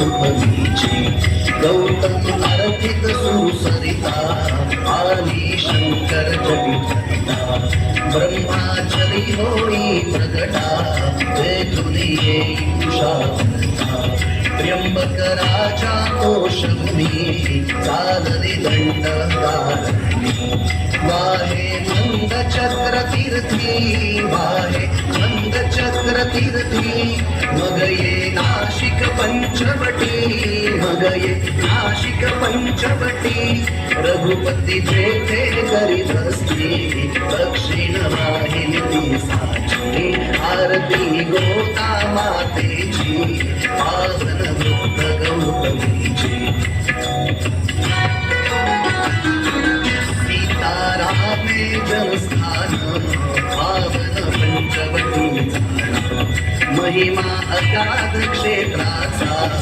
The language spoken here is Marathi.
गौतमीची गौतम आरतीत सुसरिता आली शंकर जटिता ब्रह्माचरी होई प्रगटा तेथून येई उषा त्र्यंबक राजा तोषभूमी चालली दंडकारणी वाहे मंद चक्र तीर्थी वाहे मंद चक्र तीर्थी मग ये नाशिक पंचवटी मग ये नाशिक पंचवटी रघुपती जेथे करीत असती दक्षिण वाहिनी ती साची आरती गोता मातेची पावन वृत्त गौतमीची सीतारामे जनस्थान पावन पंचवटी महिमा अगाध क्षेत्राचा